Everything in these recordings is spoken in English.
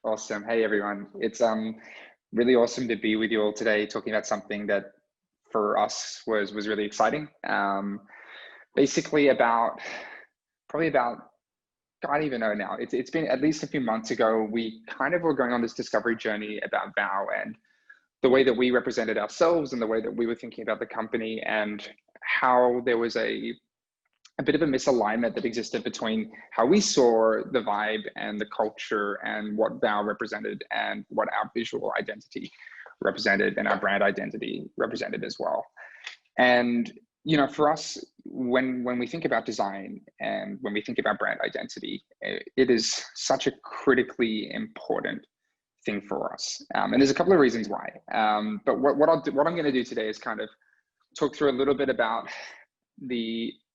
Awesome. Hey everyone. It's really awesome to be with you all today talking about something that for us was really exciting. Basically probably about, I don't even know now. It's been at least a few months ago, we kind of were going on this discovery journey about Vow and the way that we represented ourselves and the way that we were thinking about the company, and how there was a bit of a misalignment that existed between how we saw the vibe and the culture and what Vow represented and what our visual identity represented and our brand identity represented as well. And for us, when we think about design and when we think about brand identity, it is such a critically important thing for us. And there's a couple of reasons why. But what I'm going to do today is kind of talk through a little bit about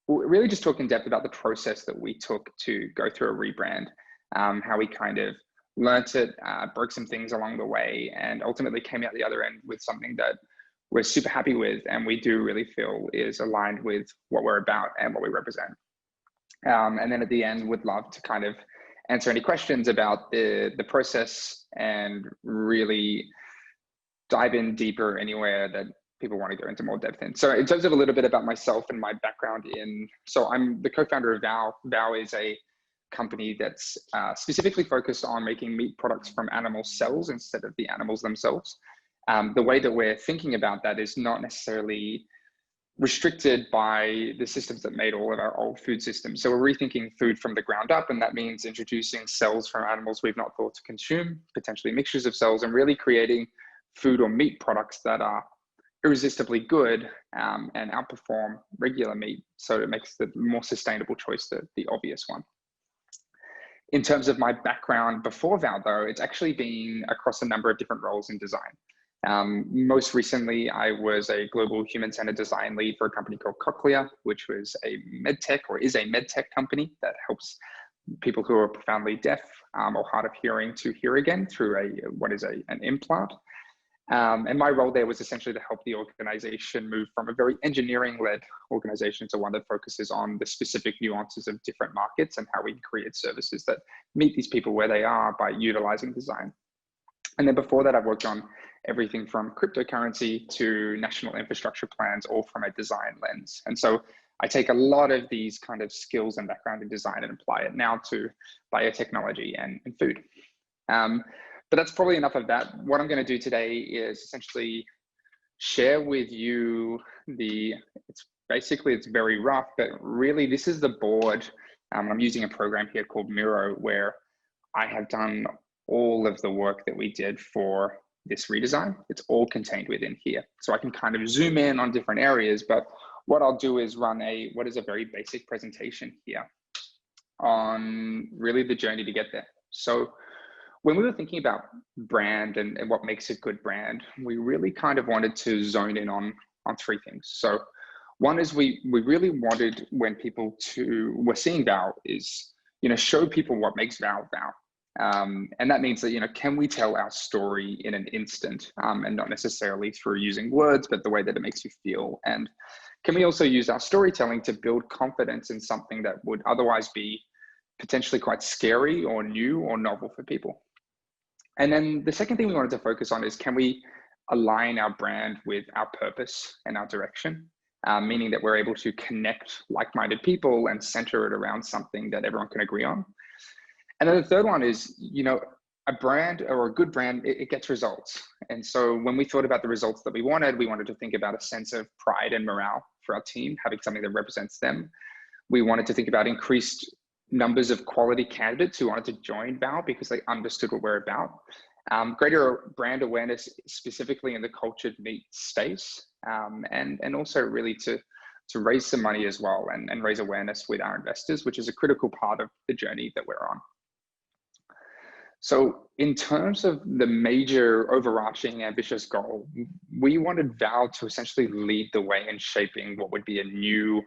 really just talk in depth about the process that we took to go through a rebrand, how we kind of learnt it, broke some things along the way, and ultimately came out the other end with something that we're super happy with and we do really feel is aligned with what we're about and what we represent. And then at the end, would love to kind of answer any questions about the process and really dive in deeper anywhere that people want to go into more depth in. So in terms of a little bit about myself and my background so I'm the co-founder of Vow. Vow is a company that's specifically focused on making meat products from animal cells instead of the animals themselves. The way that we're thinking about that is not necessarily restricted by the systems that made all of our old food systems. So we're rethinking food from the ground up, and that means introducing cells from animals we've not thought to consume, potentially mixtures of cells, and really creating food or meat products that are irresistibly good and outperform regular meat. So it makes the more sustainable choice the obvious one. In terms of my background before Vow, though, it's actually been across a number of different roles in design. Most recently, I was a global human-centered design lead for a company called Cochlear, which was a medtech or is a medtech company that helps people who are profoundly deaf or hard of hearing to hear again through an implant. And my role there was essentially to help the organization move from a very engineering-led organization to one that focuses on the specific nuances of different markets and how we create services that meet these people where they are by utilizing design. And then before that, I've worked on everything from cryptocurrency to national infrastructure plans, all from a design lens. And so I take a lot of these kind of skills and background in design and apply it now to biotechnology and food. But that's probably enough of that. What I'm going to do today is essentially share with you it's very rough, but really this is the board. I'm using a program here called Miro, where I have done all of the work that we did for this redesign. It's all contained within here. So I can kind of zoom in on different areas, but what I'll do is run what is a very basic presentation here on really the journey to get there. So when we were thinking about brand and what makes a good brand, we really kind of wanted to zone in on three things. So one is we really wanted, when people were seeing Vow, is show people what makes Vow Vow. And that means that, can we tell our story in an instant and not necessarily through using words, but the way that it makes you feel? And can we also use our storytelling to build confidence in something that would otherwise be potentially quite scary or new or novel for people? And then the second thing we wanted to focus on is, can we align our brand with our purpose and our direction? Meaning that we're able to connect like-minded people and center it around something that everyone can agree on. And then the third one is, a brand or a good brand, it gets results. And so when we thought about the results that we wanted to think about a sense of pride and morale for our team, having something that represents them. We wanted to think about increased numbers of quality candidates who wanted to join Vow because they understood what we're about. Greater brand awareness, specifically in the cultured meat space, and also really to raise some money as well and raise awareness with our investors, which is a critical part of the journey that we're on. So in terms of the major overarching ambitious goal, we wanted Vow to essentially lead the way in shaping what would be a new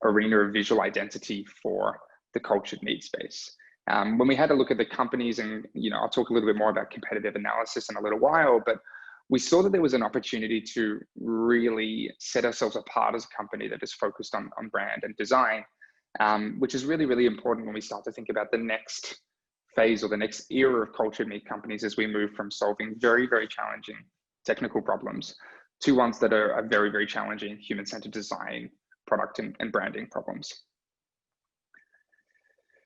arena of visual identity for the cultured meat space. When we had a look at the companies, and I'll talk a little bit more about competitive analysis in a little while, but we saw that there was an opportunity to really set ourselves apart as a company that is focused on brand and design, which is really, really important when we start to think about the next phase or the next era of cultured meat companies as we move from solving very, very challenging technical problems to ones that are very, very challenging human-centered design, product and branding problems.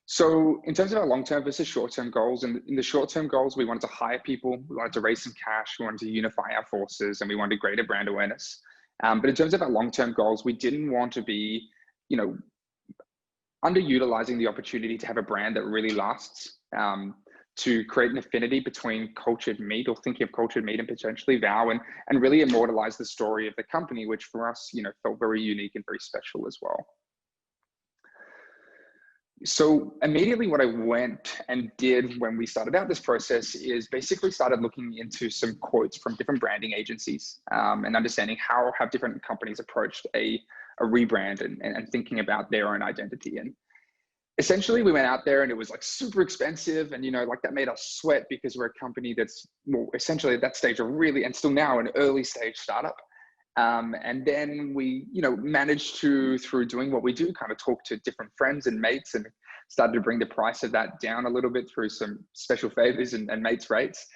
So in terms of our long-term versus short-term goals, in the short-term goals, we wanted to hire people, we wanted to raise some cash, we wanted to unify our forces, and we wanted greater brand awareness. But in terms of our long-term goals, we didn't want to be, underutilizing the opportunity to have a brand that really lasts, to create an affinity between cultured meat, or thinking of cultured meat and potentially Vow, and really immortalize the story of the company, which for us, felt very unique and very special as well. So immediately what I went and did when we started out this process is basically started looking into some quotes from different branding agencies, and understanding how have different companies approached a rebrand and thinking about their own identity. And essentially we went out there and it was like super expensive, and that made us sweat because we're a company that's, well, essentially at that stage are really, and still now, an early stage startup. And then we, managed to, through doing what we do, kind of talk to different friends and mates, and started to bring the price of that down a little bit through some special favors and mates rates.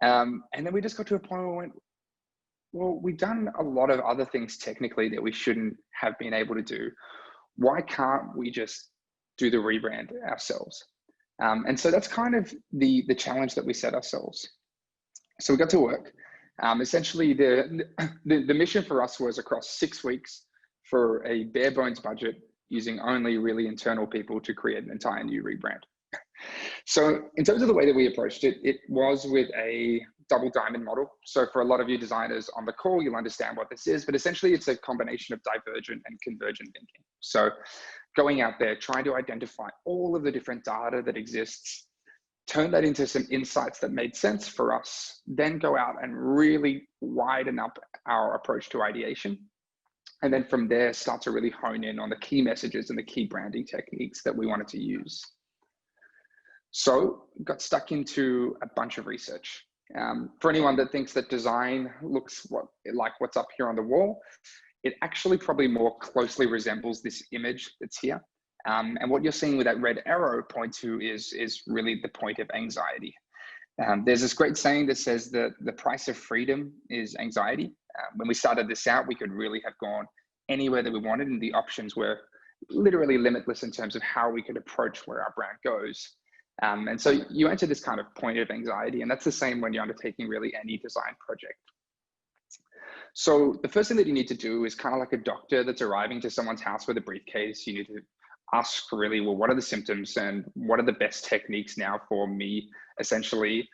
And then we just got to a point where we went, well, we've done a lot of other things technically that we shouldn't have been able to do. Why can't we just do the rebrand ourselves? And so that's kind of the challenge that we set ourselves. So we got to work. Essentially, the mission for us was across 6 weeks for a bare bones budget, using only really internal people to create an entire new rebrand. So in terms of the way that we approached it, it was with a double diamond model. So for a lot of you designers on the call, you'll understand what this is, but essentially it's a combination of divergent and convergent thinking. So going out there, trying to identify all of the different data that exists, turn that into some insights that made sense for us, then go out and really widen up our approach to ideation. And then from there, start to really hone in on the key messages and the key branding techniques that we wanted to use. So got stuck into a bunch of research. For anyone that thinks that design looks like what's up here on the wall, it actually probably more closely resembles this image that's here. And what you're seeing with that red arrow point to is really the point of anxiety. There's this great saying that says that the price of freedom is anxiety. When we started this out, we could really have gone anywhere that we wanted, and the options were literally limitless in terms of how we could approach where our brand goes. And so you enter this kind of point of anxiety, and that's the same when you're undertaking really any design project. So the first thing that you need to do is kind of like a doctor that's arriving to someone's house with a briefcase. You need to ask really, well, what are the symptoms and what are the best techniques now for me, essentially,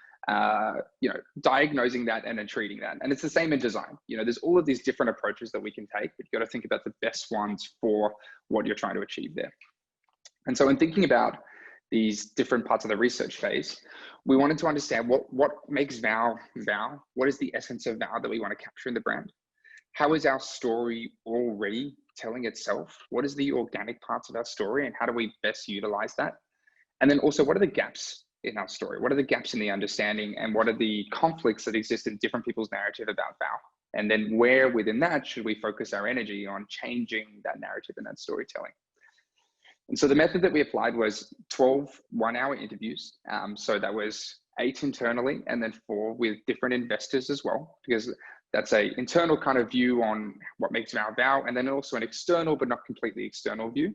diagnosing that and then treating that. And it's the same in design. There's all of these different approaches that we can take, but you've got to think about the best ones for what you're trying to achieve there. And so in thinking about these different parts of the research phase, we wanted to understand what makes Vow Vow. What is the essence of Vow that we want to capture in the brand? How is our story already telling itself? What is the organic parts of our story, and how do we best utilize that? And then also, what are the gaps in our story? What are the gaps in the understanding, and what are the conflicts that exist in different people's narrative about Vow? And then where within that should we focus our energy on changing that narrative and that storytelling? And so the method that we applied was 12 one-hour interviews. So that was 8 internally and then 4 with different investors as well, because that's an internal kind of view on what makes Vow Vow, and then also an external but not completely external view.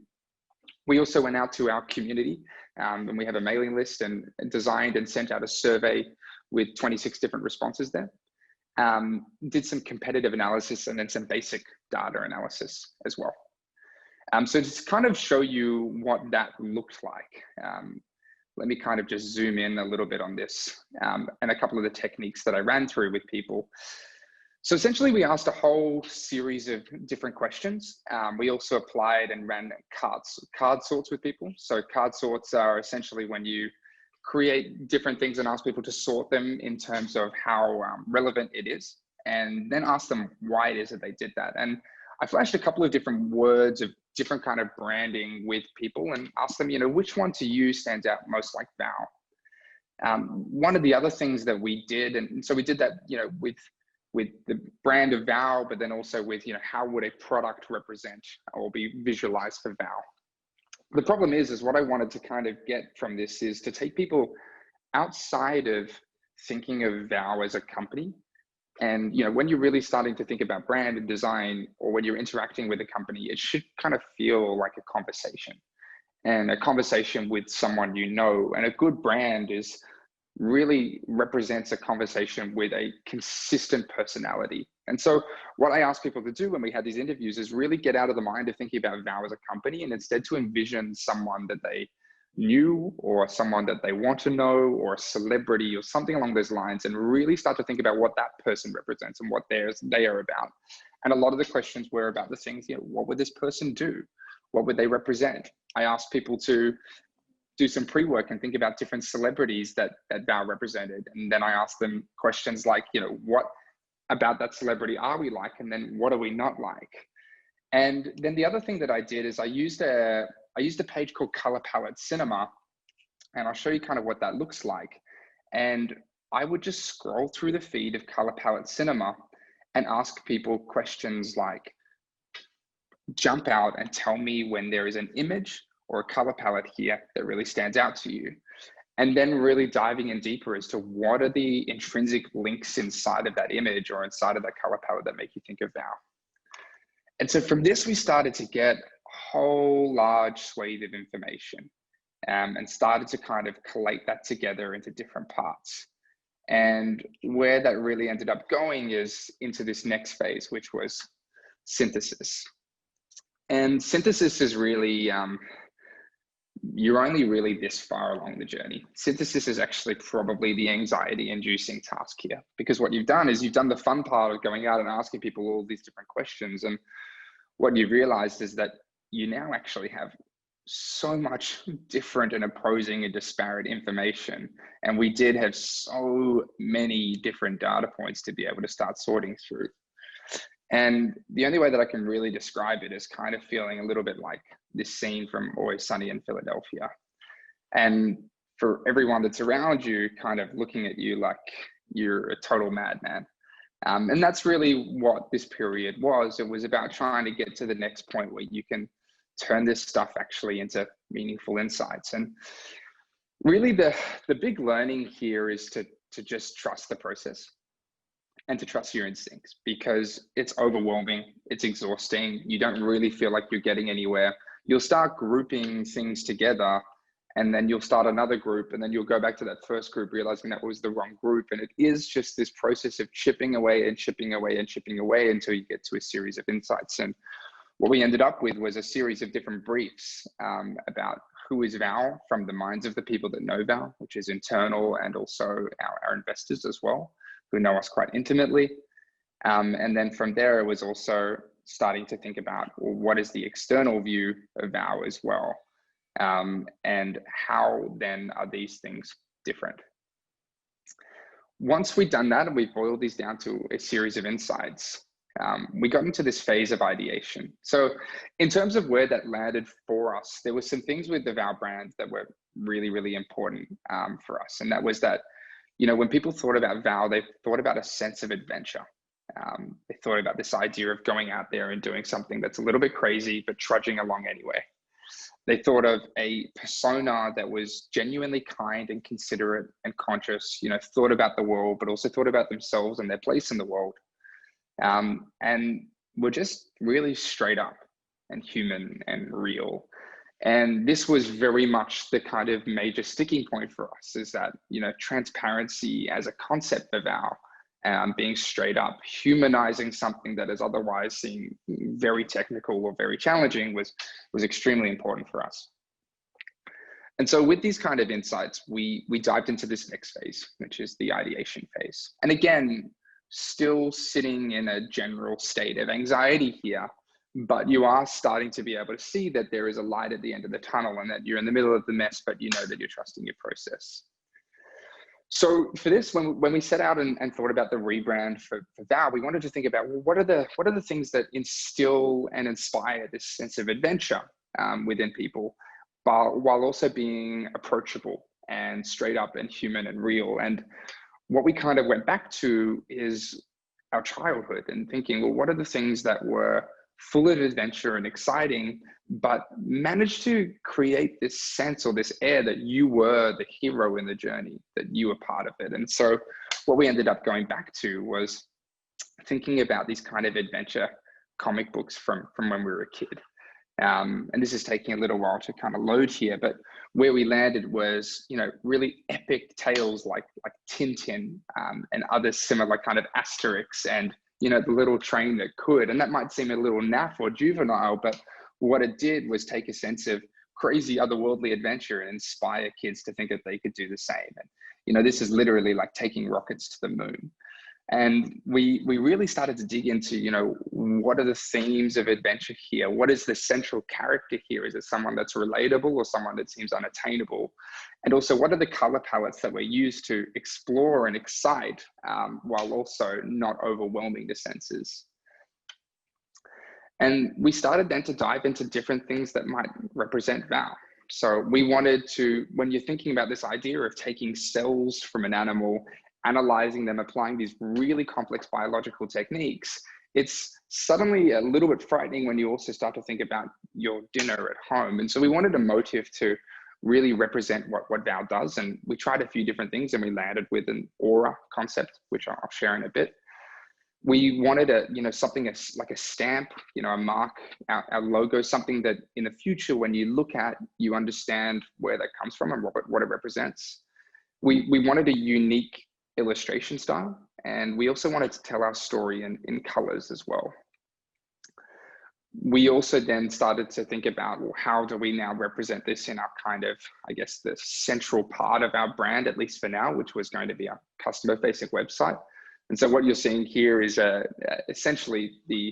We also went out to our community, and we have a mailing list, and designed and sent out a survey with 26 different responses there. Did some competitive analysis and then some basic data analysis as well. So to kind of show you what that looked like, let me kind of just zoom in a little bit on this, and a couple of the techniques that I ran through with people. So essentially we asked a whole series of different questions. We also applied and ran card sorts with people. So card sorts are essentially when you create different things and ask people to sort them in terms of how relevant it is, and then ask them why it is that they did that. And I flashed a couple of different words of different kind of branding with people and asked them, which one to you stands out most like Vow. One of the other things that we did, and so we did that, with the brand of Vow, but then also with, how would a product represent or be visualized for Vow? The problem is what I wanted to kind of get from this is to take people outside of thinking of Vow as a company, and when you're really starting to think about brand and design, or when you're interacting with a company, it should kind of feel like a conversation, and a conversation with someone you know. And a good brand is really represents a conversation with a consistent personality. And so what I ask people to do when we had these interviews is really get out of the mind of thinking about Vow as a company, and instead to envision someone that they knew, or someone that they want to know, or a celebrity or something along those lines, and really start to think about what that person represents and what they are about. And a lot of the questions were about the things, what would this person do? What would they represent? I asked people to do some pre-work and think about different celebrities that Vow represented. And then I asked them questions like, what about that celebrity are we like? And then what are we not like? And then the other thing that I did is I used a page called Color Palette Cinema, and I'll show you kind of what that looks like. And I would just scroll through the feed of Color Palette Cinema and ask people questions like, jump out and tell me when there is an image or a color palette here that really stands out to you. And then really diving in deeper as to what are the intrinsic links inside of that image or inside of that color palette that make you think of Vow. And so from this, we started to get a whole large swathe of information, and started to kind of collate that together into different parts. And where that really ended up going is into this next phase, which was synthesis. And synthesis is really, you're only really this far along the journey. Synthesis is actually probably the anxiety-inducing task here, because what you've done is you've done the fun part of going out and asking people all these different questions. And what you've realized is that you now actually have so much different and opposing and disparate information. And we did have so many different data points to be able to start sorting through. And the only way that I can really describe it is kind of feeling a little bit like this scene from Always Sunny in Philadelphia. And for everyone that's around you, kind of looking at you like you're a total madman. And that's really what this period was. It was about trying to get to the next point where you can turn this stuff actually into meaningful insights. And really the big learning here is to just trust the process and to trust your instincts, because it's overwhelming, it's exhausting, you don't really feel like you're getting anywhere. You'll start grouping things together, and then you'll start another group, and then you'll go back to that first group realizing that was the wrong group. And it is just this process of chipping away and chipping away and chipping away until you get to a series of insights. And what we ended up with was a series of different briefs about who is Vow from the minds of the people that know Vow, which is internal, and also our investors as well, who know us quite intimately. And then from there, it was also starting to think about, well, what is the external view of Vow as well? And how then are these things different? Once we'd done that and we boiled these down to a series of insights, we got into this phase of ideation. So in terms of where that landed for us, there were some things with the Vow brand that were really, really important for us. And that was that, when people thought about Vow, they thought about a sense of adventure. They thought about this idea of going out there and doing something that's a little bit crazy, but trudging along anyway. They thought of a persona that was genuinely kind and considerate and conscious, thought about the world, but also thought about themselves and their place in the world. And were just really straight up and human and real. And this was very much the kind of major sticking point for us, is that, transparency as a concept for Vow, being straight up, humanizing something that is otherwise seen very technical or very challenging was extremely important for us. And so with these kind of insights, we dived into this next phase, which is the ideation phase. And again, still sitting in a general state of anxiety here, but you are starting to be able to see that there is a light at the end of the tunnel, and that you're in the middle of the mess, but you know that you're trusting your process. So for this, when we set out and thought about the rebrand for Vow, we wanted to think about, well, what are the things that instill and inspire this sense of adventure within people, while also being approachable and straight up and human and real. And what we kind of went back to is our childhood and thinking, well, what are the things that were full of adventure and exciting, but managed to create this sense or this air that you were the hero in the journey, that you were part of it. And so what we ended up going back to was thinking about these kind of adventure comic books from when we were a kid. And this is taking a little while to kind of load here, but where we landed was, you know, really epic tales like Tintin and other similar kind of Asterix and, you know, the little train that could. And that might seem a little naff or juvenile, but what it did was take a sense of crazy otherworldly adventure and inspire kids to think that they could do the same. And, you know, this is literally like taking rockets to the moon. And we really started to dig into, you know, what are the themes of adventure here? What is the central character here? Is it someone that's relatable or someone that seems unattainable? And also, what are the color palettes that we're used to explore and excite while also not overwhelming the senses? And we started then to dive into different things that might represent Val. So we wanted to, when you're thinking about this idea of taking cells from an animal, analyzing them, applying these really complex biological techniques, it's suddenly a little bit frightening when you also start to think about your dinner at home. And so we wanted a motive to really represent what Val does. And we tried a few different things and we landed with an aura concept, which I'll share in a bit. We wanted something like a stamp, you know, a mark, our logo, something that in the future, when you look at, you understand where that comes from and what it represents. We wanted a unique illustration style, and we also wanted to tell our story in colors as well. We also then started to think about, well, how do we now represent this in our kind of, I guess, the central part of our brand, at least for now, which was going to be our customer-facing website. And so what you're seeing here is essentially the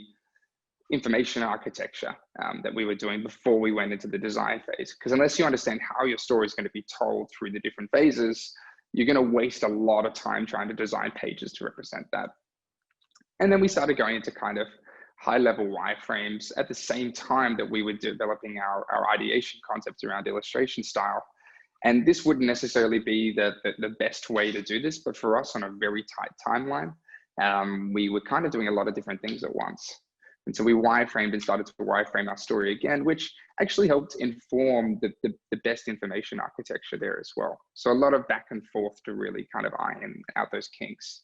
information architecture that we were doing before we went into the design phase. Because unless you understand how your story is going to be told through the different phases, you're going to waste a lot of time trying to design pages to represent that. And then we started going into kind of high-level wireframes at the same time that we were developing our ideation concepts around illustration style. And this wouldn't necessarily be the best way to do this, but for us on a very tight timeline, we were kind of doing a lot of different things at once. And so we wireframed and started to wireframe our story again, which actually helped inform the best information architecture there as well. So a lot of back and forth to really kind of iron out those kinks.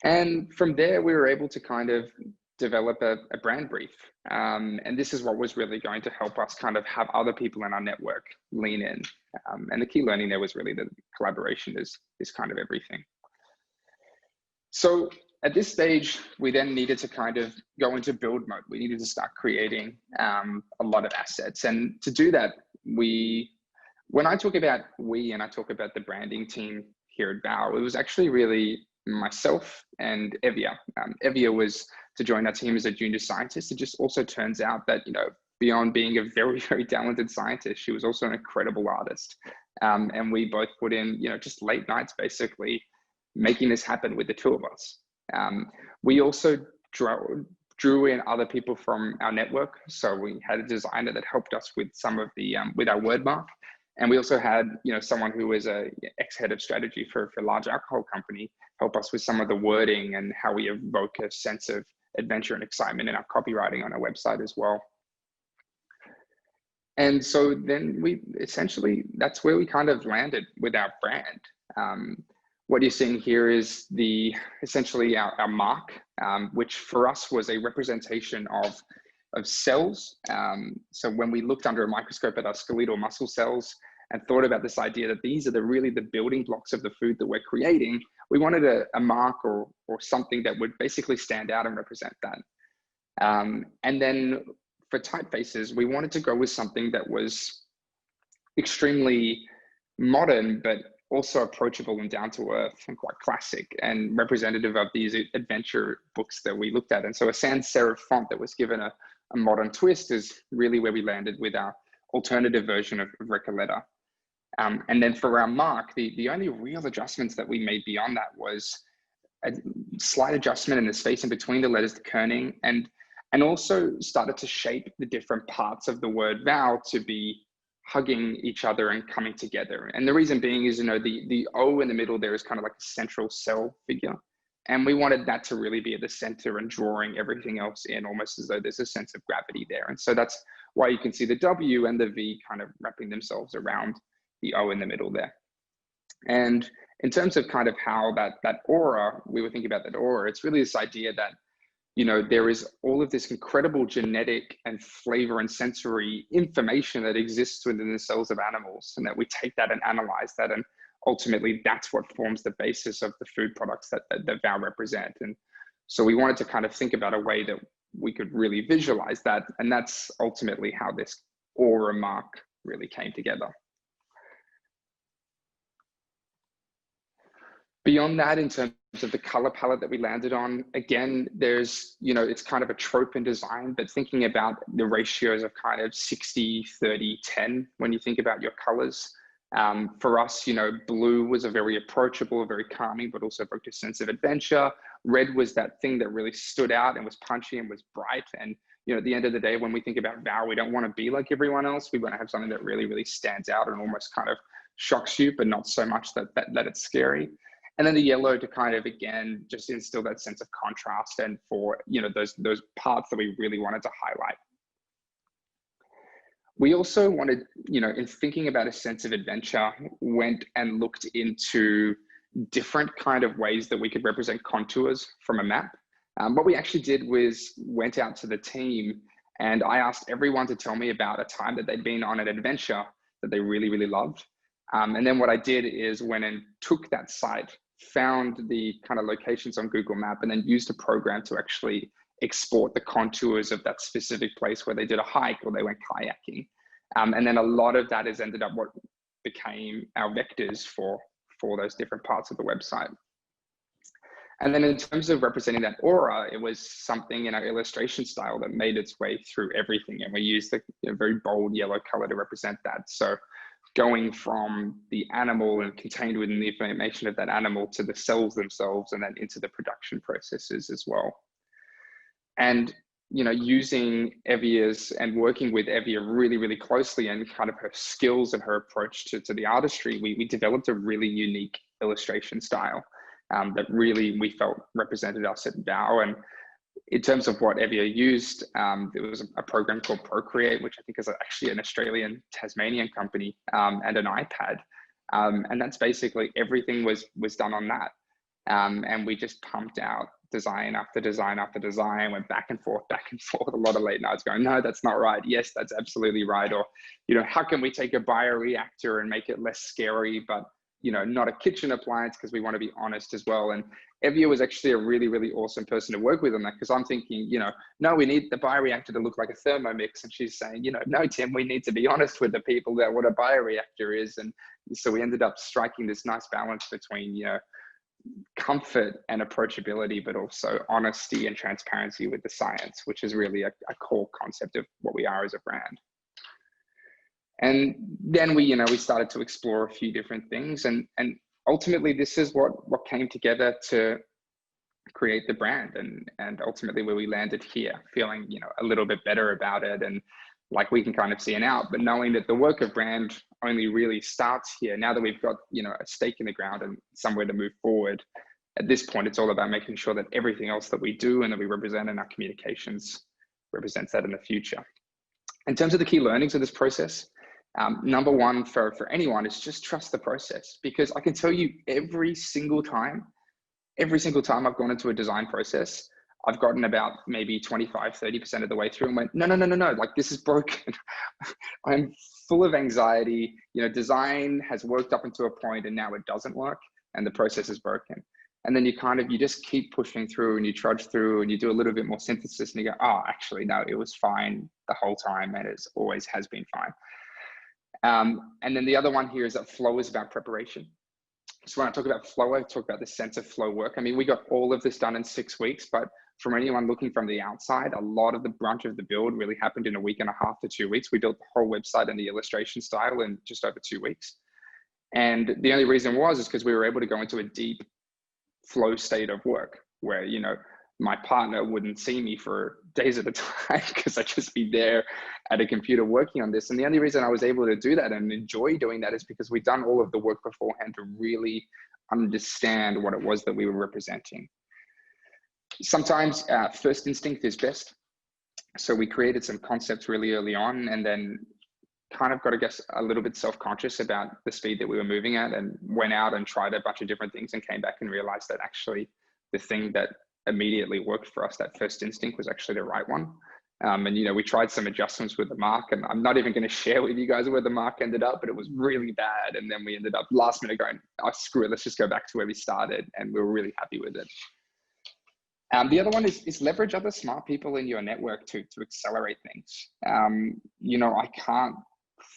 And from there, we were able to kind of develop a brand brief. And this is what was really going to help us kind of have other people in our network lean in. And the key learning there was really that collaboration is kind of everything. So at this stage, we then needed to kind of go into build mode. We needed to start creating a lot of assets. And to do that, when I talk about we and I talk about the branding team here at Val, it was actually really myself and Evia. Evia was to join our team as a junior scientist. It just also turns out that, you know, beyond being a very, very talented scientist, she was also an incredible artist. And we both put in, you know, just late nights, basically making this happen with the two of us. We also drew in other people from our network. So we had a designer that helped us with some of the, with our word mark. And we also had, you know, someone who was a ex-head of strategy for a large alcohol company help us with some of the wording and how we evoke a sense of adventure and excitement in our copywriting on our website as well. And so then we essentially, that's where we kind of landed with our brand. What you're seeing here is essentially our mark, which for us was a representation of cells. So when we looked under a microscope at our skeletal muscle cells and thought about this idea that these are really the building blocks of the food that we're creating, we wanted a mark or something that would basically stand out and represent that. And then for typefaces, we wanted to go with something that was extremely modern, but also approachable and down to earth and quite classic and representative of these adventure books that we looked at. And so a sans serif font that was given a modern twist is really where we landed with our alternative version of Recoleta. And then for our mark, the only real adjustments that we made beyond that was a slight adjustment in the space in between the letters, the kerning, and also started to shape the different parts of the word Val to be hugging each other and coming together. And the reason being is, you know, the O in the middle there is kind of like a central cell figure. And we wanted that to really be at the center and drawing everything else in, almost as though there's a sense of gravity there. And so that's why you can see the W and the V kind of wrapping themselves around the O in the middle there. And in terms of kind of how that aura, we were thinking about that aura, it's really this idea that, you know, there is all of this incredible genetic and flavor and sensory information that exists within the cells of animals, and that we take that and analyze that, and ultimately that's what forms the basis of the food products that VOW represent. And so we wanted to kind of think about a way that we could really visualize that, and that's ultimately how this aura mark really came together. Beyond that, in terms of the color palette that we landed on, again, there's, you know, it's kind of a trope in design, but thinking about the ratios of kind of 60, 30, 10, when you think about your colors. For us, you know, blue was a very approachable, very calming, but also evoked a sense of adventure. Red was that thing that really stood out and was punchy and was bright. And, you know, at the end of the day, when we think about VOW, we don't want to be like everyone else. We want to have something that really, really stands out and almost kind of shocks you, but not so much that it's scary. And then the yellow to kind of, again, just instill that sense of contrast, and for, you know, those parts that we really wanted to highlight. We also wanted, you know, in thinking about a sense of adventure, went and looked into different kind of ways that we could represent contours from a map. What we actually did was went out to the team, and I asked everyone to tell me about a time that they'd been on an adventure that they really, really loved. And then what I did is went and took that site, found the kind of locations on Google Map, and then used a program to actually export the contours of that specific place where they did a hike or they went kayaking. And then a lot of that has ended up what became our vectors for those different parts of the website. And then in terms of representing that aura, it was something in our illustration style that made its way through everything. And we used a very bold yellow color to represent that. So going from the animal and contained within the information of that animal to the cells themselves, and then into the production processes as well. And, you know, using Evia's and working with Evia really, really closely, and kind of her skills and her approach to the artistry, we developed a really unique illustration style that really we felt represented us at VOW. And in terms of what Evia used, there was a program called Procreate, which I think is actually an Australian Tasmanian company, and an iPad. And that's basically everything was done on that. And we just pumped out design after design after design, went back and forth, a lot of late nights going, no, that's not right. Yes, that's absolutely right. Or, you know, how can we take a bioreactor and make it less scary, but, you know, not a kitchen appliance, because we want to be honest as well. And Evia was actually a really, really awesome person to work with on that, because I'm thinking, you know, no, we need the bioreactor to look like a Thermomix. And she's saying, you know, no, Tim, we need to be honest with the people about what a bioreactor is. And so we ended up striking this nice balance between, you know, comfort and approachability, but also honesty and transparency with the science, which is really a core concept of what we are as a brand. And then we started to explore a few different things, and ultimately this is what came together to create the brand, and ultimately where we landed here, feeling, you know, a little bit better about it, and like we can kind of see an out, but knowing that the work of brand only really starts here. Now that we've got, you know, a stake in the ground and somewhere to move forward, at this point, it's all about making sure that everything else that we do and that we represent in our communications represents that in the future. In terms of the key learnings of this process, number one for anyone is just trust the process, because I can tell you every single time I've gone into a design process, I've gotten about maybe 25, 30% of the way through and went, no, like this is broken. I'm full of anxiety. You know, design has worked up into a point and now it doesn't work and the process is broken. And then you just keep pushing through and you trudge through and you do a little bit more synthesis and you go, oh, actually, no, it was fine the whole time and it always has been fine. And then the other one here is that flow is about preparation. So when I talk about flow, I talk about the sense of flow work. I mean, we got all of this done in 6 weeks, but from anyone looking from the outside, a lot of the brunt of the build really happened in a week and a half to 2 weeks. We built the whole website and the illustration style in just over 2 weeks. And the only reason is because we were able to go into a deep flow state of work where, you know, my partner wouldn't see me for days at a time because I'd just be there at a computer working on this. And the only reason I was able to do that and enjoy doing that is because we'd done all of the work beforehand to really understand what it was that we were representing. sometimes first instinct is best. So we created some concepts really early on, and then kind of got, I guess, a little bit self-conscious about the speed that we were moving at, and went out and tried a bunch of different things and came back and realized that actually the thing that immediately worked for us, that first instinct, was actually the right one. And, you know, we tried some adjustments with the mark, and I'm not even going to share with you guys where the mark ended up, but it was really bad. And then we ended up last minute going, oh, screw it, let's just go back to where we started. And we were really happy with it. The other one is leverage other smart people in your network to accelerate things. You know, I can't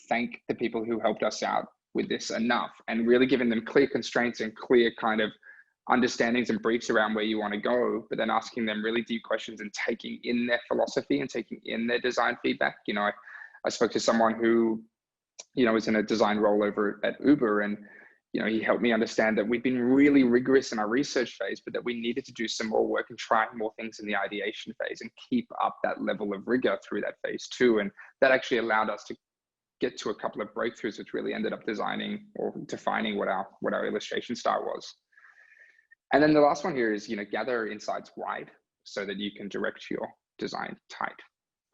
thank the people who helped us out with this enough, and really giving them clear constraints and clear kind of understandings and briefs around where you want to go, but then asking them really deep questions and taking in their philosophy and taking in their design feedback. You know, I spoke to someone who, you know, was in a design role over at Uber, and, you know, he helped me understand that we've been really rigorous in our research phase, but that we needed to do some more work and try more things in the ideation phase and keep up that level of rigor through that phase too. And that actually allowed us to get to a couple of breakthroughs, which really ended up designing or defining what our illustration style was. And then the last one here is, you know, gather insights wide so that you can direct your design tight.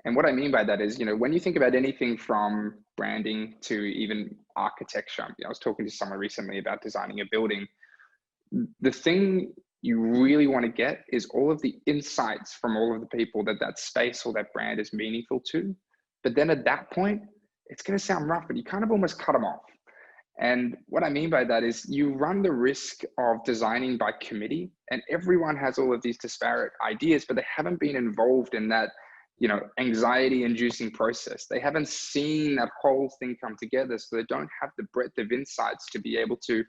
And what I mean by that is, you know, when you think about anything from branding to even architecture, you know, I was talking to someone recently about designing a building. The thing you really want to get is all of the insights from all of the people that space or that brand is meaningful to. But then at that point, it's going to sound rough, but you kind of almost cut them off. And what I mean by that is you run the risk of designing by committee, and everyone has all of these disparate ideas, but they haven't been involved in that, you know, anxiety inducing process. They haven't seen that whole thing come together. So they don't have the breadth of insights to be able to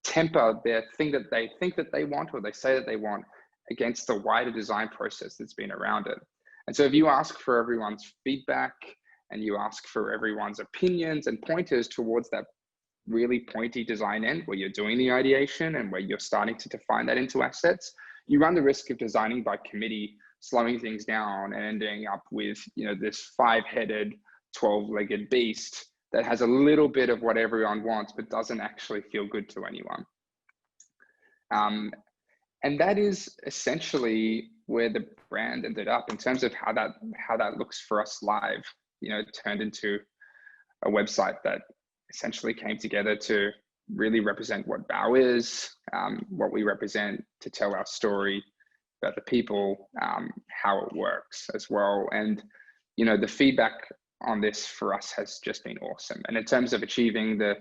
temper their thing that they think that they want, or they say that they want, against the wider design process that's been around it. And so if you ask for everyone's feedback and you ask for everyone's opinions and pointers towards that really pointy design end where you're doing the ideation and where you're starting to define that into assets, you run the risk of designing by committee, slowing things down and ending up with, you know, this 5-headed, 12-legged beast that has a little bit of what everyone wants, but doesn't actually feel good to anyone. And that is essentially where the brand ended up in terms of how that looks for us live. You know, it turned into a website that essentially came together to really represent what Bow is, what we represent, to tell our story about the people, how it works as well. And, you know, the feedback on this for us has just been awesome. And in terms of achieving the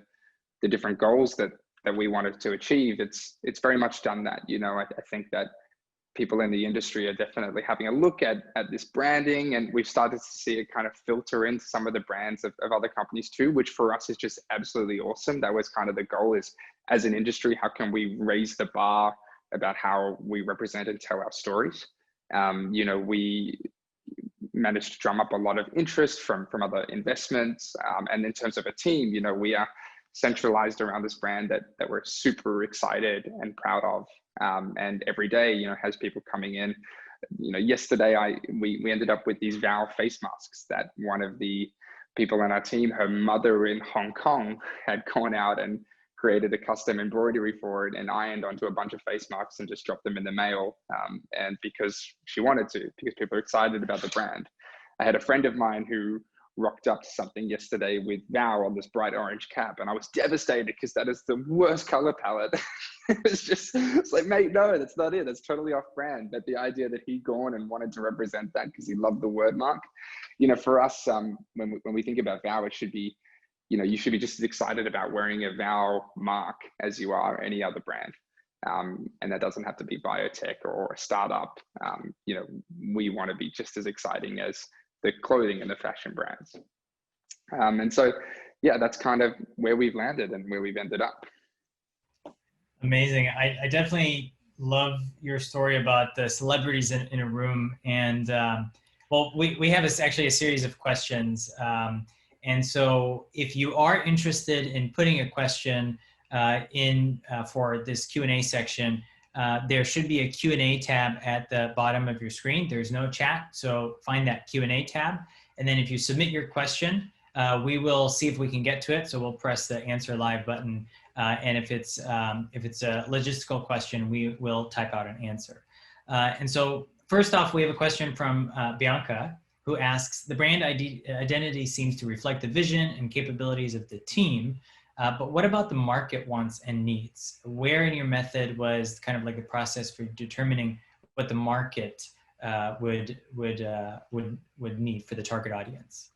different goals that we wanted to achieve, it's very much done that. You know, I think that people in the industry are definitely having a look at this branding, and we've started to see it kind of filter into some of the brands of other companies too, which for us is just absolutely awesome. That was kind of the goal, is as an industry, how can we raise the bar about how we represent and tell our stories? You know, we managed to drum up a lot of interest from other investments. And in terms of a team, you know, we are centralized around this brand that we're super excited and proud of. And every day, you know, has people coming in. You know, yesterday we ended up with these Vow face masks that one of the people on our team, her mother in Hong Kong, had gone out and created a custom embroidery for it and ironed onto a bunch of face masks and just dropped them in the mail. And because she wanted to, because people are excited about the brand. I had a friend of mine who rocked up to something yesterday with Vow on this bright orange cap, and I was devastated because that is the worst color palette. It's like, mate, no, that's not it. That's totally off brand. But the idea that he'd gone and wanted to represent that because he loved the word mark, you know, for us, when we think about Vow, it should be, you know, you should be just as excited about wearing a Vow mark as you are any other brand. And that doesn't have to be biotech or a startup. You know, we want to be just as exciting as the clothing and the fashion brands. And so, yeah, that's kind of where we've landed and where we've ended up. Amazing. I definitely love your story about the celebrities in a room. And well, we have actually a series of questions. And so if you are interested in putting a question in for this Q&A section, there should be a Q&A tab at the bottom of your screen. There's no chat, so find that Q&A tab. And then if you submit your question, we will see if we can get to it. So we'll press the answer live button. And if it's a logistical question, we will type out an answer. And so first off, we have a question from Bianca, who asks, the brand identity seems to reflect the vision and capabilities of the team, but what about the market wants and needs? Where in your method was kind of like the process for determining what the market would need for the target audience?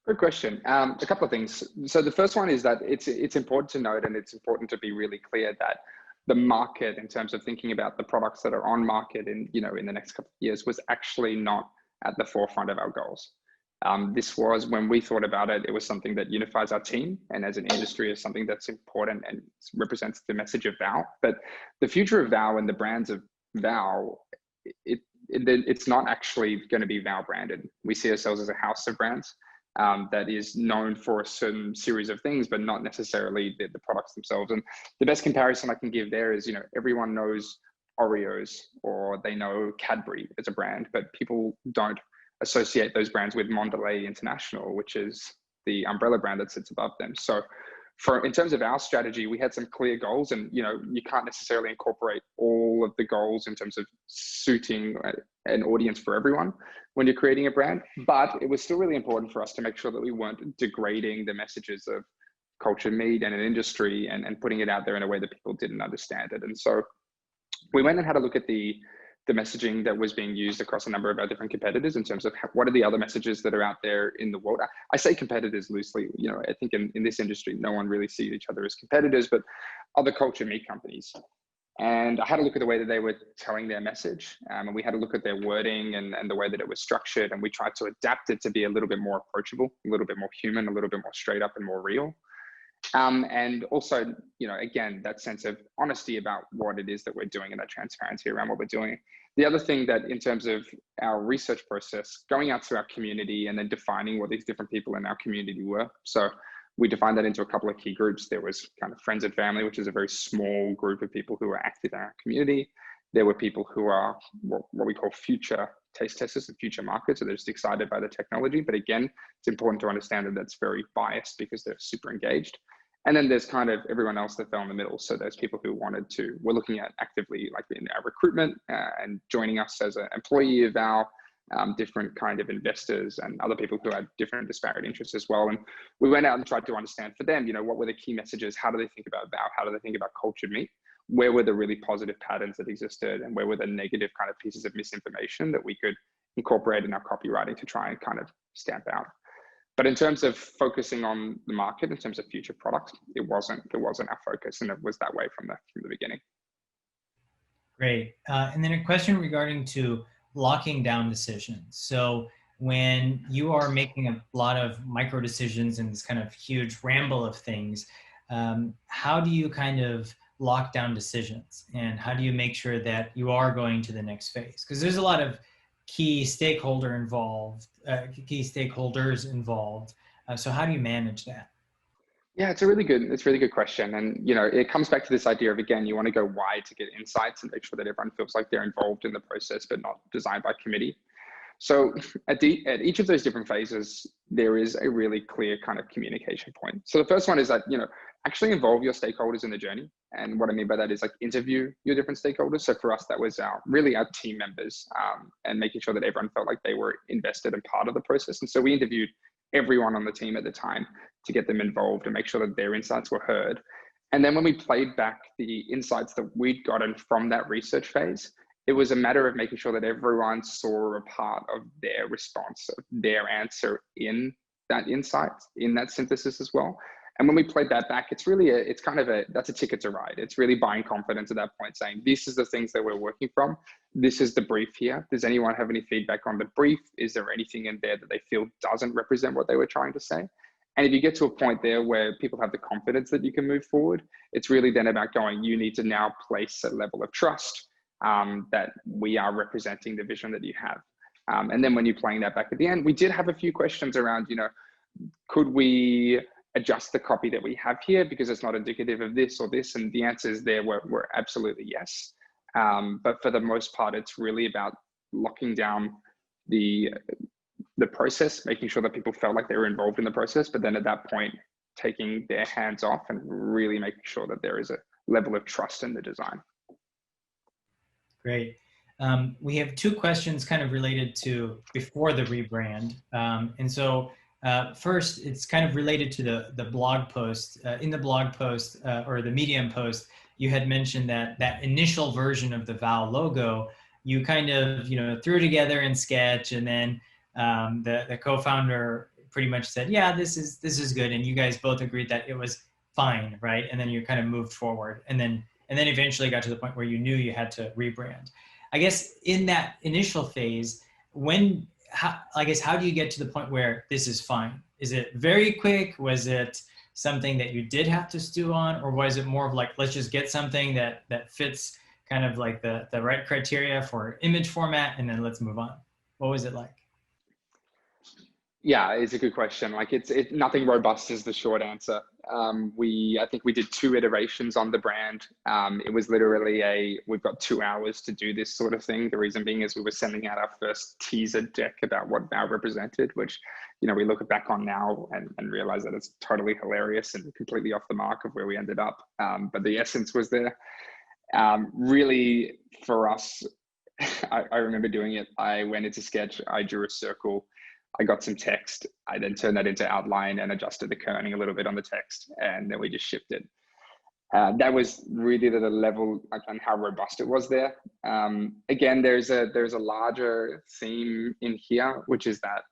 Good question. A couple of things. So the first one is that it's important to note, and it's important to be really clear that the market, in terms of thinking about the products that are on market in the next couple of years, was actually not at the forefront of our goals. This was, when we thought about it, it was something that unifies our team, and as an industry is something that's important and represents the message of VOW. But the future of VOW and the brands of VOW, it's not actually going to be VOW branded. We see ourselves as a house of brands that is known for a certain series of things, but not necessarily the products themselves. And the best comparison I can give there is, everyone knows Oreos or they know Cadbury as a brand, but people don't associate those brands with Mondelez International, which is the umbrella brand that sits above them. So in terms of our strategy, we had some clear goals, and you can't necessarily incorporate all of the goals in terms of suiting an audience for everyone when you're creating a brand. But it was still really important for us to make sure that we weren't degrading the messages of culture, meat, and an industry, and putting it out there in a way that people didn't understand it. And so we went and had a look at the messaging that was being used across a number of our different competitors in terms of what are the other messages that are out there in the world. I say competitors loosely, I think in this industry, no one really sees each other as competitors, but other culture meat companies. And I had a look at the way that they were telling their message, and we had a look at their wording and the way that it was structured, and we tried to adapt it to be a little bit more approachable, a little bit more human, a little bit more straight up and more real. And also, again, that sense of honesty about what it is that we're doing and that transparency around what we're doing. The other thing that in terms of our research process, going out to our community and then defining what these different people in our community were. So we defined that into a couple of key groups. There was kind of friends and family, which is a very small group of people who are active in our community. There were people who are what we call future taste testers and future markets. So they're just excited by the technology. But again, it's important to understand that that's very biased because they're super engaged. And then there's kind of everyone else that fell in the middle. So there's people who we're looking at actively like in our recruitment and joining us as an employee of our different kind of investors and other people who had different disparate interests as well. And we went out and tried to understand for them, what were the key messages? How do they think about VOW? How do they think about cultured meat? Where were the really positive patterns that existed? And where were the negative kind of pieces of misinformation that we could incorporate in our copywriting to try and kind of stamp out? But in terms of focusing on the market, in terms of future products, it wasn't our focus, and it was that way from the beginning. Great. And then a question regarding to locking down decisions. So when you are making a lot of micro decisions and this kind of huge ramble of things, how do you kind of lock down decisions, and how do you make sure that you are going to the next phase? Because there's a lot of key stakeholders involved. So how do you manage that? Yeah, it's a really good question. And, it comes back to this idea of, again, you want to go wide to get insights and make sure that everyone feels like they're involved in the process, but not designed by committee. So at each of those different phases, there is a really clear kind of communication point. So the first one is that, actually involve your stakeholders in the journey. And what I mean by that is like interview your different stakeholders. So for us, that was our team members and making sure that everyone felt like they were invested and part of the process. And so we interviewed everyone on the team at the time to get them involved and make sure that their insights were heard. And then when we played back the insights that we'd gotten from that research phase, it was a matter of making sure that everyone saw a part of their response, of their answer in that insight, in that synthesis as well. And when we played that back, that's a ticket to ride. It's really buying confidence at that point, saying, this is the things that we're working from. This is the brief here. Does anyone have any feedback on the brief? Is there anything in there that they feel doesn't represent what they were trying to say? And if you get to a point there where people have the confidence that you can move forward, it's really then about you need to now place a level of trust that we are representing the vision that you have. And then when you're playing that back at the end, we did have a few questions around, could we adjust the copy that we have here because it's not indicative of this or this? And the answers there were absolutely yes. But for the most part, it's really about locking down the process, making sure that people felt like they were involved in the process, but then at that point, taking their hands off and really making sure that there is a level of trust in the design. Great. We have two questions kind of related to before the rebrand. And so first, it's kind of related to the blog post. In the blog post or the Medium post, you had mentioned that that initial version of the Vow logo, you kind of threw together in Sketch, and then the co-founder pretty much said, yeah, this is good, and you guys both agreed that it was fine, right? And then you kind of moved forward, and then eventually got to the point where you knew you had to rebrand. I guess in that initial phase, how do you get to the point where this is fine? Is it very quick? Was it something that you did have to stew on, or was it more of like, let's just get something that fits kind of like the right criteria for image format, and then let's move on? What was it like? Yeah, it's a good question. Like it's nothing robust is the short answer. I think we did 2 iterations on the brand. It was literally we've got 2 hours to do this sort of thing. The reason being is we were sending out our first teaser deck about what Vow represented, which, we look back on now and realize that it's totally hilarious and completely off the mark of where we ended up. But the essence was there. Really for us, I remember doing it. I went into Sketch, I drew a circle, I got some text. I then turned that into outline and adjusted the kerning a little bit on the text, and then we just shipped it. That was really the level and how robust it was there. Again, there's a larger theme in here, which is that,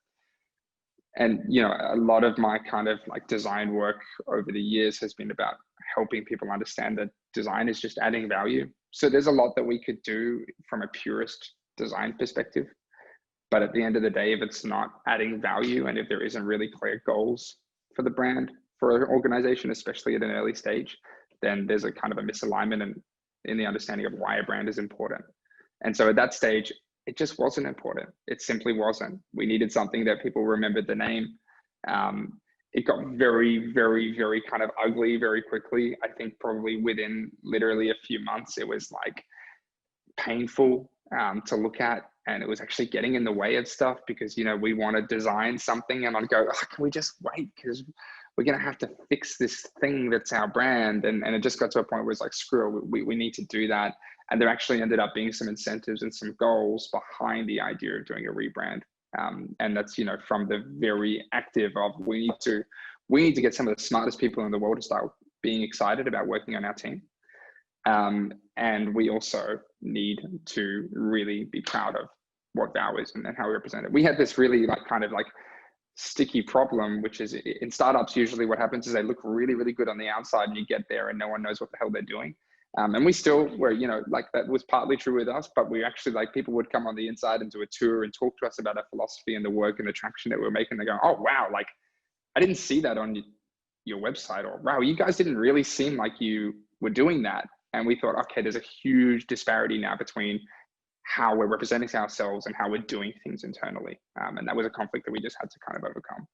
and a lot of my kind of like design work over the years has been about helping people understand that design is just adding value. So there's a lot that we could do from a purist design perspective. But at the end of the day, if it's not adding value and if there isn't really clear goals for the brand, for an organization, especially at an early stage, then there's a kind of a misalignment in the understanding of why a brand is important. And so at that stage, it just wasn't important. It simply wasn't. We needed something that people remembered the name. It got very, very, very kind of ugly very quickly. I think probably within literally a few months, it was like painful to look at. And it was actually getting in the way of stuff because, we want to design something and I'd go, can we just wait? Because we're going to have to fix this thing that's our brand. And it just got to a point where it's like, screw it, we need to do that. And there actually ended up being some incentives and some goals behind the idea of doing a rebrand. And that's, from the very active of we need to get some of the smartest people in the world to start being excited about working on our team. And we also need to really be proud of what Vow is and how we represent it. We had this really kind of sticky problem, which is in startups, usually what happens is they look really, really good on the outside and you get there and no one knows what the hell they're doing. And we still were, that was partly true with us, but we actually people would come on the inside and do a tour and talk to us about our philosophy and the work and the traction that we're making. They go, oh, wow, I didn't see that on your website, or wow, you guys didn't really seem like you were doing that. And we thought, okay, there's a huge disparity now between how we're representing ourselves and how we're doing things internally. And that was a conflict that we just had to kind of overcome.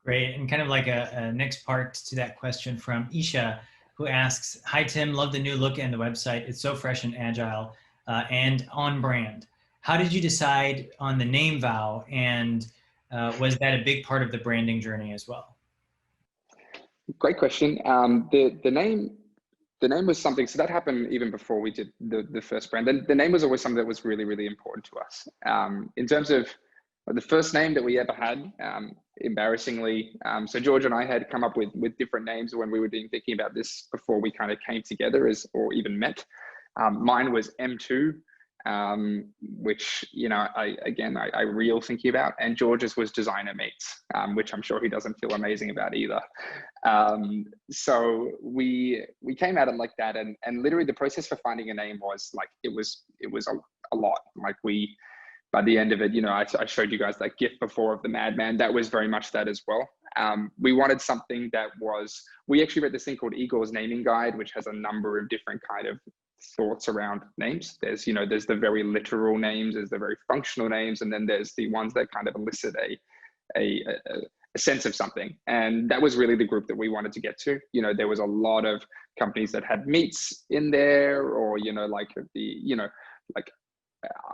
Great. And kind of like a next part to that question from Isha, who asks, hi, Tim, love the new look and the website. It's so fresh and agile and on brand. How did you decide on the name Vow? And was that a big part of the branding journey as well? Great question. The name was something, so that happened even before we did the first brand. The name was always something that was really, really important to us. In terms of the first name that we ever had, embarrassingly, so George and I had come up with different names when we were thinking about this before we kind of came together or even met. Mine was M2, which, I real thinking about, and George's was Designer Meets, which I'm sure he doesn't feel amazing about either. So we came at it like that, and literally the process for finding a name was it was a lot. By the end of it, I showed you guys that GIF before of the madman. That was very much that as well. We wanted something that we actually read this thing called Igor's Naming Guide, which has a number of different kind of thoughts around names. There's the very literal names, there's the very functional names, and then there's the ones that kind of elicit a sense of something. And that was really the group that we wanted to get to. There was a lot of companies that had meats in there, or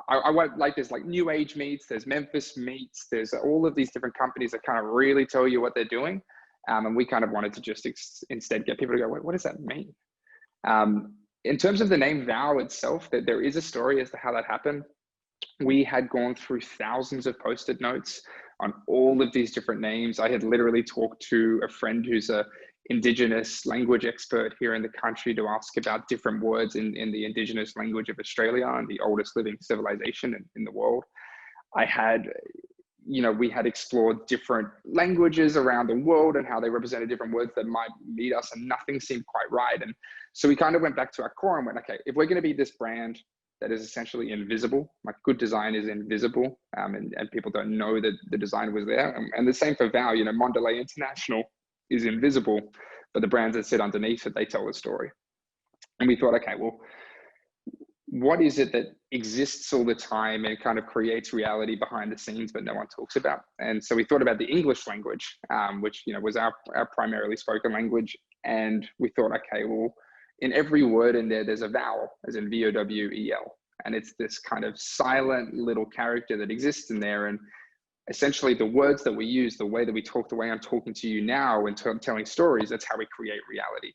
I want there's New Age meats, there's Memphis meats, there's all of these different companies that kind of really tell you what they're doing. And we kind of wanted to just instead get people to go, wait, what does that mean? in terms of the name Vow itself, that there is a story as to how that happened. We had gone through thousands of post-it notes on all of these different names. I had literally talked to a friend who's a Indigenous language expert here in the country to ask about different words in the Indigenous language of Australia, and the oldest living civilization in the world. I had, we had explored different languages around the world and how they represented different words that might meet us, and nothing seemed quite right. And so we kind of went back to our core and went, okay, if we're going to be this brand that is essentially invisible, like good design is invisible, and people don't know that the design was there. And the same for Vow, Mondelez International is invisible, but the brands that sit underneath it, they tell the story. And we thought, okay, well, what is it that exists all the time and kind of creates reality behind the scenes, but no one talks about? And so we thought about the English language, which, was our primarily spoken language. And we thought, okay, well, in every word in there, there's a vowel, as in VOWEL. And it's this kind of silent little character that exists in there. And essentially the words that we use, the way that we talk, the way I'm talking to you now and telling stories, that's how we create reality.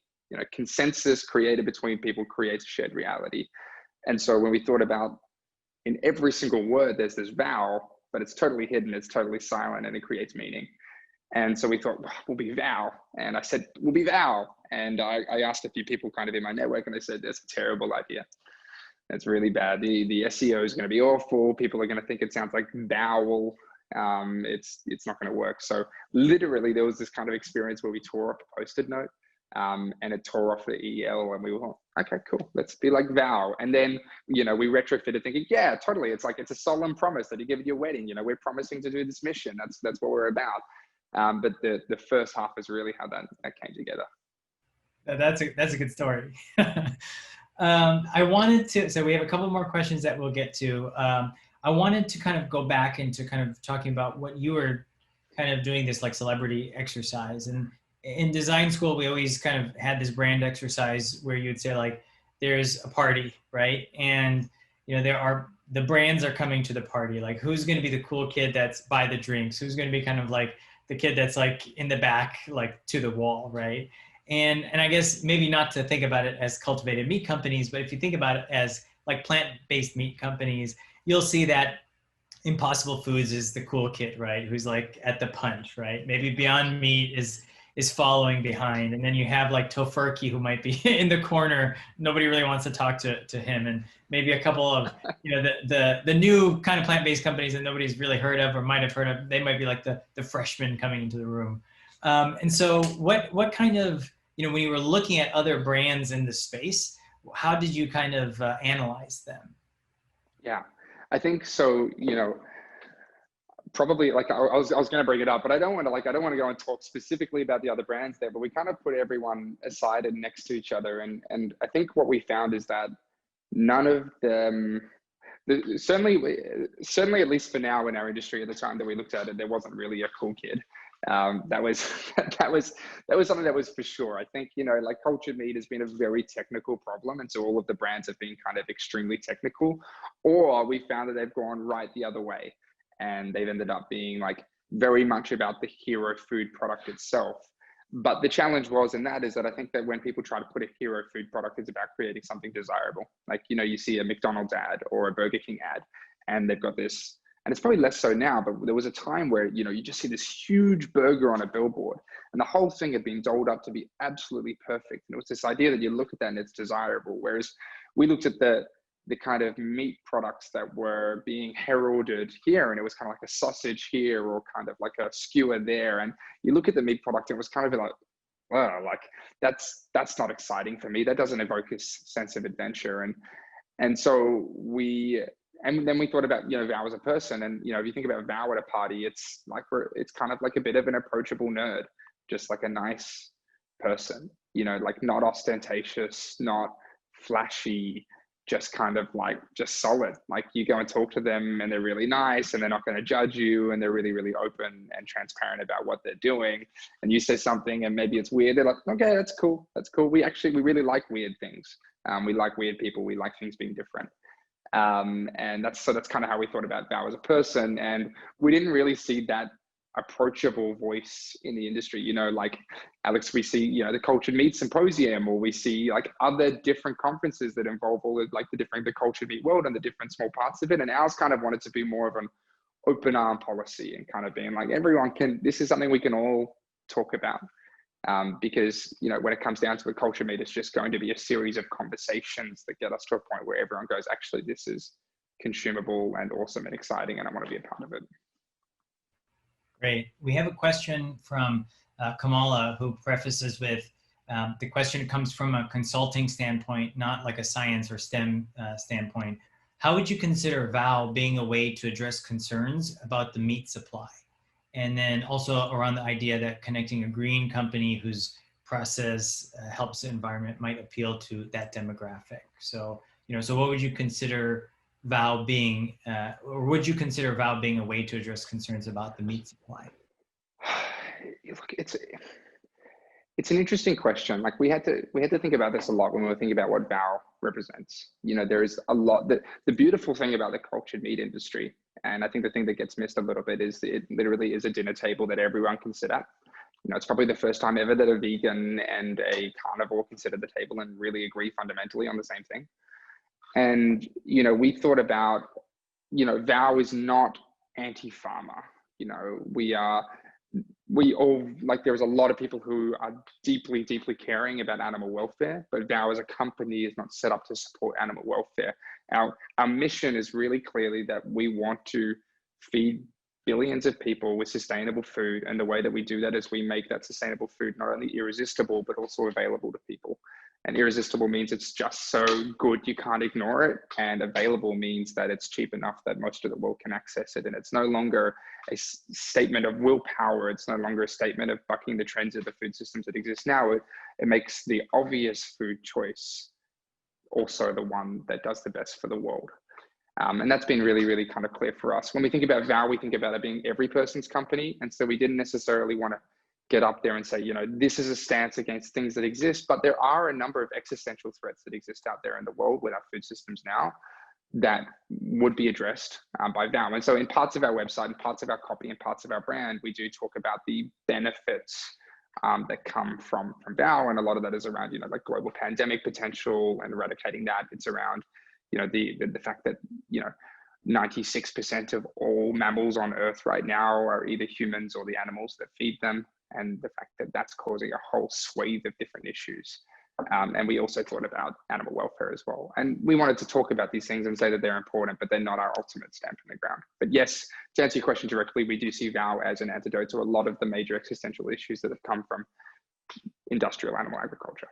Consensus created between people creates shared reality. And so when we thought about, in every single word, there's this vowel, but it's totally hidden, it's totally silent, and it creates meaning. And so we thought, we'll be Vow. And I said, we'll be Vow. And I asked a few people kind of in my network, and they said, that's a terrible idea. That's really bad. The SEO is going to be awful. People are going to think it sounds like bowel. It's not going to work. So literally there was this kind of experience where we tore up a post-it note, and it tore off the EL, and we were like, okay, cool, let's be like Vow. And then, we retrofitted thinking, yeah, totally. It's like, it's a solemn promise that you give at your wedding. We're promising to do this mission. That's what we're about. But the first half is really how that came together. That's a good story. I wanted to, so we have a couple more questions that we'll get to. I wanted to kind of go back into kind of talking about what you were kind of doing, this like celebrity exercise. And in design school, we always kind of had this brand exercise where you would say like, there's a party, right? And, the brands are coming to the party. Like, who's going to be the cool kid that's by the drinks? Who's going to be kind of like the kid that's like in the back, like to the wall, right? And I guess maybe not to think about it as cultivated meat companies, but if you think about it as like plant-based meat companies, you'll see that Impossible Foods is the cool kid, right? Who's like at the punch, right? Maybe Beyond Meat is following behind. And then you have like Tofurky, who might be in the corner. Nobody really wants to talk to him. And maybe a couple of, the new kind of plant-based companies that nobody's really heard of or might have heard of, they might be like the freshmen coming into the room. And so what kind of, when you were looking at other brands in the space, how did you kind of analyze them? Yeah, I think so, probably like I was going to bring it up, but I don't want to go and talk specifically about the other brands there, but we kind of put everyone aside and next to each other. And I think what we found is that none of them, certainly at least for now in our industry at the time that we looked at it, there wasn't really a cool kid. That was something that was for sure. I think, like cultured meat has been a very technical problem. And so all of the brands have been kind of extremely technical, or we found that they've gone right the other way. And they've ended up being like very much about the hero food product itself. But the challenge was in that is that I think that when people try to put a hero food product, it's about creating something desirable. Like, you see a McDonald's ad or a Burger King ad, and they've got this, and it's probably less so now, but there was a time where, you just see this huge burger on a billboard, and the whole thing had been dolled up to be absolutely perfect. And it was this idea that you look at that and it's desirable. Whereas we looked at the kind of meat products that were being heralded here, and it was kind of like a sausage here or kind of like a skewer there. And you look at the meat product, it was kind of like, wow, like that's not exciting for me. That doesn't evoke a sense of adventure. And so then we thought about, Vow as a person. And, if you think about Vow at a party, it's kind of like a bit of an approachable nerd, just like a nice person, like not ostentatious, not flashy, just kind of like just solid. Like you go and talk to them and they're really nice and they're not going to judge you, and they're really, really open and transparent about what they're doing. And you say something and maybe it's weird, they're like, okay, that's cool. We really like weird things. We like weird people. We like things being different. And that's kind of how we thought about Vow as a person. And we didn't really see that approachable voice in the industry. You know, like Alex, we see, you know, the Cultured Meat Symposium, or we see like other different conferences that involve all of like the cultured meat world and the different small parts of it. And ours kind of wanted to be more of an open arm policy and kind of being like, everyone can, this is something we can all talk about. Because, you know, when it comes down to the culture meat, it's just going to be a series of conversations that get us to a point where everyone goes, actually, this is consumable and awesome and exciting, and I want to be a part of it. Great. We have a question from Kamala, who prefaces with, the question comes from a consulting standpoint, not like a science or STEM standpoint. How would you consider VOW being a way to address concerns about the meat supply? And then also around the idea that connecting a green company whose process helps the environment might appeal to that demographic. So, you know, so what would you consider VOW being, or would you consider VOW being a way to address concerns about the meat supply? Look, it's an interesting question. Like we had to think about this a lot when we were thinking about what VOW represents. You know, there is a lot that the beautiful thing about the cultured meat industry, and I think the thing that gets missed a little bit, is that it literally is a dinner table that everyone can sit at. You know, it's probably the first time ever that a vegan and a carnivore can sit at the table and really agree fundamentally on the same thing. And, you know, we thought about, you know, VOW is not anti-farmer. You know, we all, like, there's a lot of people who are deeply, deeply caring about animal welfare, but VOW as a company is not set up to support animal welfare. Our mission is really clearly that we want to feed billions of people with sustainable food. And the way that we do that is we make that sustainable food not only irresistible, but also available to people. And irresistible means it's just so good you can't ignore it. And available means that it's cheap enough that most of the world can access it. And it's no longer a statement of willpower. It's no longer a statement of bucking the trends of the food systems that exist now. It makes the obvious food choice also the one that does the best for the world. And that's been really, really kind of clear for us. When we think about VOW, we think about it being every person's company. And so we didn't necessarily want to get up there and say, you know, this is a stance against things that exist, but there are a number of existential threats that exist out there in the world with our food systems now that would be addressed by VOW. And so in parts of our website and parts of our copy and parts of our brand, we do talk about the benefits that come from VOW. And a lot of that is around, you know, like global pandemic potential and eradicating that. It's around, you know, the fact that, you know, 96% of all mammals on Earth right now are either humans or the animals that feed them. And the fact that that's causing a whole swathe of different issues. And we also thought about animal welfare as well. And we wanted to talk about these things and say that they're important, but they're not our ultimate stamp in the ground. But yes, to answer your question directly, we do see VOW as an antidote to a lot of the major existential issues that have come from industrial animal agriculture.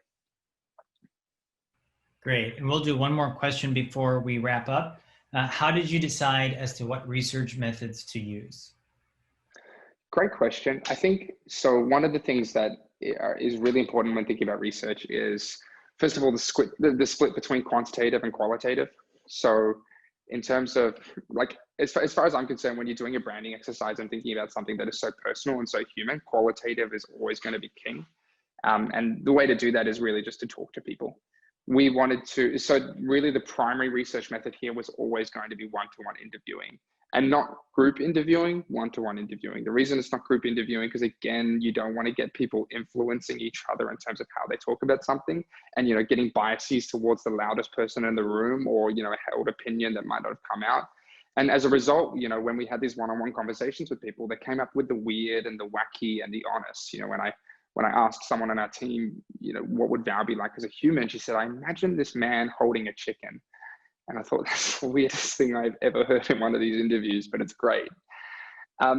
Great. And we'll do one more question before we wrap up. How did you decide as to what research methods to use? Great question. I think, so one of the things that is really important when thinking about research is, first of all, the split between quantitative and qualitative. So in terms of, like, as far as I'm concerned, when you're doing a branding exercise and thinking about something that is so personal and so human, qualitative is always going to be king. And the way to do that is really just to talk to people. We wanted to, so really the primary research method here was always going to be one-to-one interviewing. And not group interviewing, one-to-one interviewing. The reason it's not group interviewing, because again, you don't want to get people influencing each other in terms of how they talk about something, and, you know, getting biases towards the loudest person in the room, or, you know, a held opinion that might not have come out. And as a result, you know, when we had these one-on-one conversations with people, they came up with the weird and the wacky and the honest. You know, when I asked someone on our team, you know, what would VOW be like as a human? She said, I imagine this man holding a chicken. And I thought, that's the weirdest thing I've ever heard in one of these interviews, but it's great.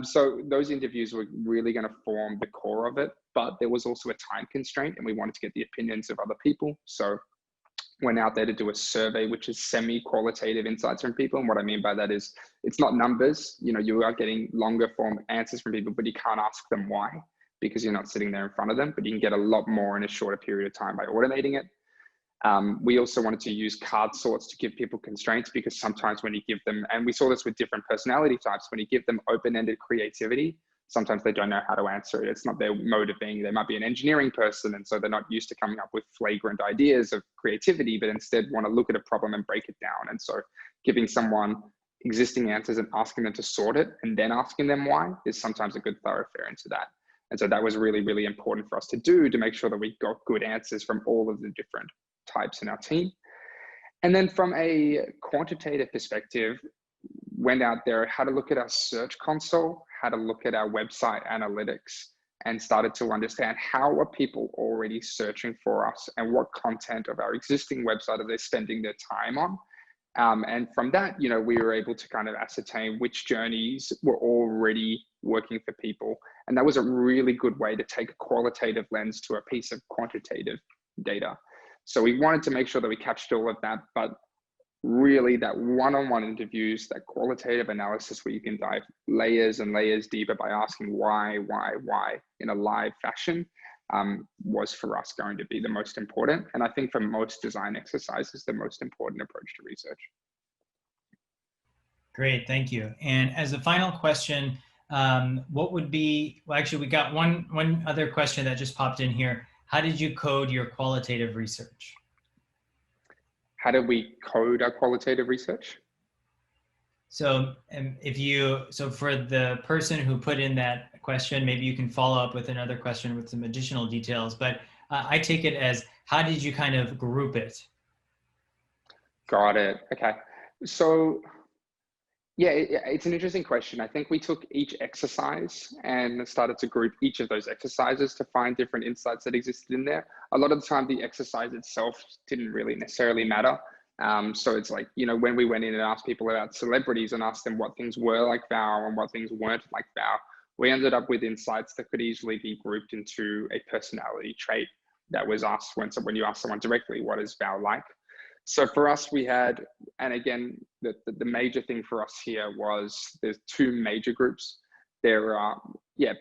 So those interviews were really going to form the core of it, but there was also a time constraint and we wanted to get the opinions of other people. So went out there to do a survey, which is semi-qualitative insights from people. And what I mean by that is it's not numbers, you know, you are getting longer form answers from people, but you can't ask them why, because you're not sitting there in front of them, but you can get a lot more in a shorter period of time by automating it. We also wanted to use card sorts to give people constraints, because sometimes when you give them, and we saw this with different personality types, when you give them open-ended creativity, sometimes they don't know how to answer it. It's not their mode of being. They might be an engineering person, and so they're not used to coming up with flagrant ideas of creativity, but instead want to look at a problem and break it down. And so giving someone existing answers and asking them to sort it and then asking them why is sometimes a good thoroughfare into that. And so that was really, really important for us to do, to make sure that we got good answers from all of the different types in our team. And then from a quantitative perspective, went out there, had a look at our search console, had a look at our website analytics, and started to understand how are people already searching for us and what content of our existing website are they spending their time on. And from that, you know, we were able to kind of ascertain which journeys were already working for people. And that was a really good way to take a qualitative lens to a piece of quantitative data. So we wanted to make sure that we captured all of that, but really that one-on-one interviews, that qualitative analysis where you can dive layers and layers deeper by asking why in a live fashion, was for us going to be the most important. And I think for most design exercises, the most important approach to research. Great, thank you. And as a final question, what would be, well, actually we got one other question that just popped in here. How did you code your qualitative research? How did we code our qualitative research? So so for the person who put in that question, maybe you can follow up with another question with some additional details, but I take it as, how did you kind of group it? Got it, okay. So yeah, it's an interesting question. I think we took each exercise and started to group each of those exercises to find different insights that existed in there. A lot of the time, the exercise itself didn't really necessarily matter. So it's like, you know, when we went in and asked people about celebrities and asked them what things were like Val and what things weren't like Val, we ended up with insights that could easily be grouped into a personality trait that was asked when you ask someone directly, what is Val like? So for us, we had, and again, the major thing for us here was there's two major groups. There are,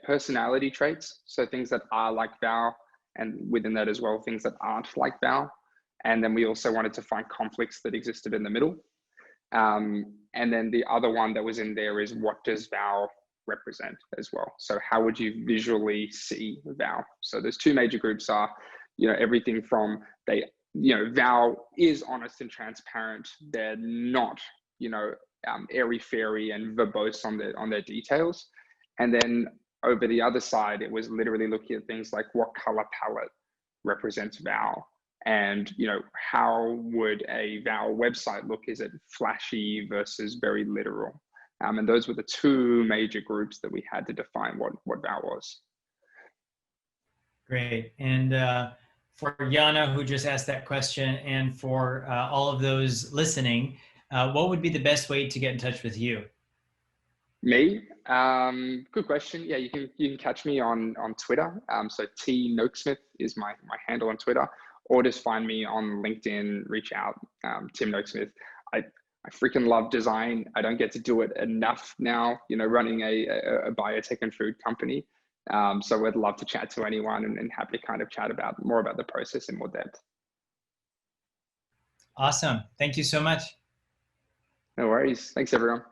personality traits. So things that are like Val, and within that as well, things that aren't like Val. And then we also wanted to find conflicts that existed in the middle. And then the other one that was in there is, what does Val represent as well? So how would you visually see Val? So there's two major groups are, you know, everything from Val is honest and transparent. They're not, airy-fairy and verbose on their details. And then over the other side, it was literally looking at things like what color palette represents Val, and how would a Val website look? Is it flashy versus very literal? And those were the two major groups that we had to define what Val was. Great. And for Yana, who just asked that question, and for all of those listening, what would be the best way to get in touch with you? Me? Good question. Yeah, you can catch me on Twitter. So T Noakesmith is my handle on Twitter, or just find me on LinkedIn, reach out, Tim Noakesmith. I freaking love design. I don't get to do it enough now, running a biotech and food company. So I'd love to chat to anyone and happy to kind of chat more about the process in more depth. Awesome. Thank you so much. No worries. Thanks, everyone.